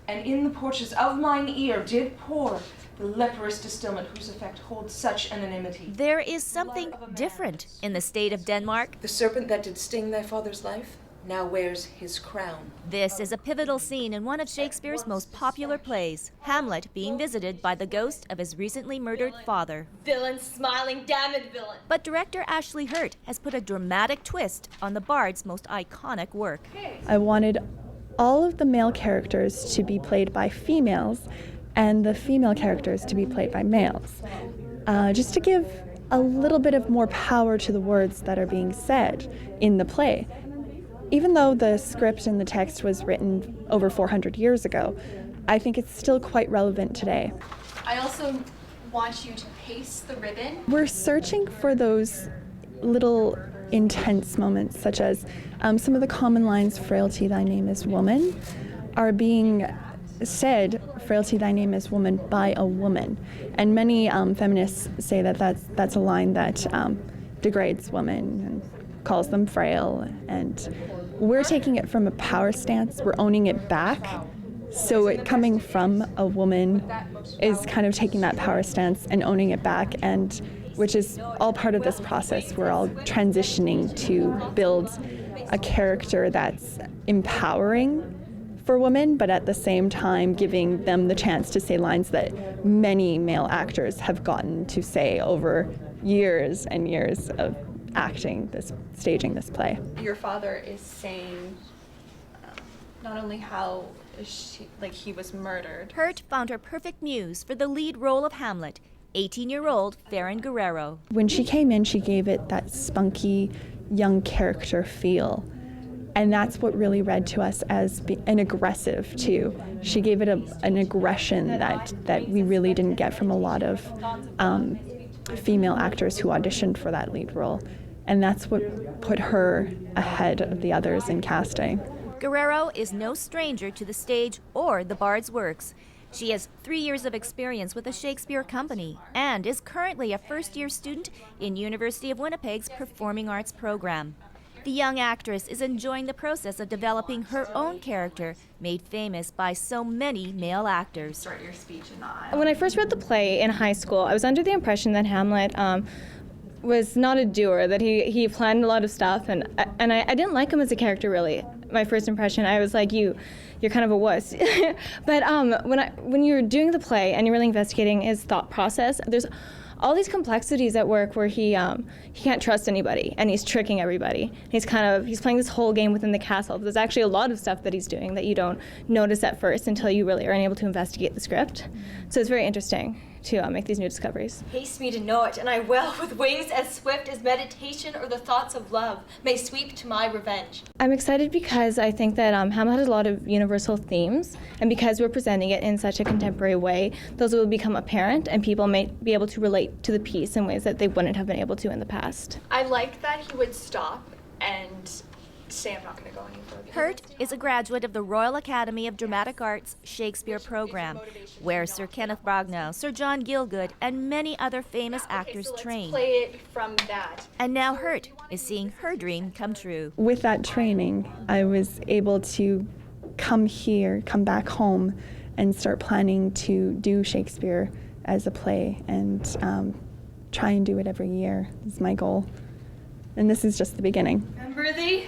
and in the porches of mine ear did pour the leprous distilment whose effect holds such anonymity. There is something different in the state of Denmark. The serpent that did sting thy father's life now wears his crown. This is a pivotal scene in one of Shakespeare's most popular plays, Hamlet being visited by the ghost of his recently murdered father. Villain, smiling, damned villain. But director Ashley Hurt has put a dramatic twist on the Bard's most iconic work. I wanted all of the male characters to be played by females and the female characters to be played by males, just to give a little bit of more power to the words that are being said in the play. Even though the script and the text was written over 400 years ago, I think it's still quite relevant today. I also want you to pace the ribbon. We're searching for those little intense moments, such as some of the common lines, "Frailty, thy name is woman," are being said, "Frailty, thy name is woman," by a woman. And many feminists say that that's a line that degrades women and calls them frail, and we're taking it from a power stance. We're owning it back. So it coming from a woman is kind of taking that power stance and owning it back, and which is all part of this process. We're all transitioning to build a character that's empowering for women, but at the same time giving them the chance to say lines that many male actors have gotten to say over years and years of staging this play. Your father is saying not only how he was murdered. Hurt found her perfect muse for the lead role of Hamlet, 18-year-old Farron Guerrero. When she came in, she gave it that spunky, young character feel. And that's what really read to us as an aggressive, too. She gave it an aggression that we really didn't get from a lot of female actors who auditioned for that lead role. And that's what put her ahead of the others in casting. Guerrero is no stranger to the stage or the Bard's works. She has 3 years of experience with the Shakespeare Company and is currently a first-year student in University of Winnipeg's Performing Arts program. The young actress is enjoying the process of developing her own character, made famous by so many male actors. Start your speech in the aisle. When I first read the play in high school, I was under the impression that Hamlet was not a doer, that he planned a lot of stuff, and I didn't like him as a character, really. My first impression, I was like, you're kind of a wuss. But when you're doing the play and you're really investigating his thought process, there's all these complexities at work where he can't trust anybody and he's tricking everybody. He's playing this whole game within the castle. But there's actually a lot of stuff that he's doing that you don't notice at first until you really are unable to investigate the script. So it's very interesting to make these new discoveries. Haste me to know it, and I will, with wings as swift as meditation or the thoughts of love, may sweep to my revenge. I'm excited because I think that Hamlet has a lot of universal themes, and because we're presenting it in such a contemporary way, those will become apparent, and people may be able to relate to the piece in ways that they wouldn't have been able to in the past. I like that he would stop and say, I'm not going to go any further. Hurt is a graduate of the Royal Academy of Dramatic Arts Shakespeare program, where Sir Kenneth Branagh, Sir John Gielgud, and many other famous actors train. Play it from that. And now Hurt is seeing her dream come true. With that training, I was able to come back home, and start planning to do Shakespeare as a play and try and do it every year is my goal. And this is just the beginning. Remember thee?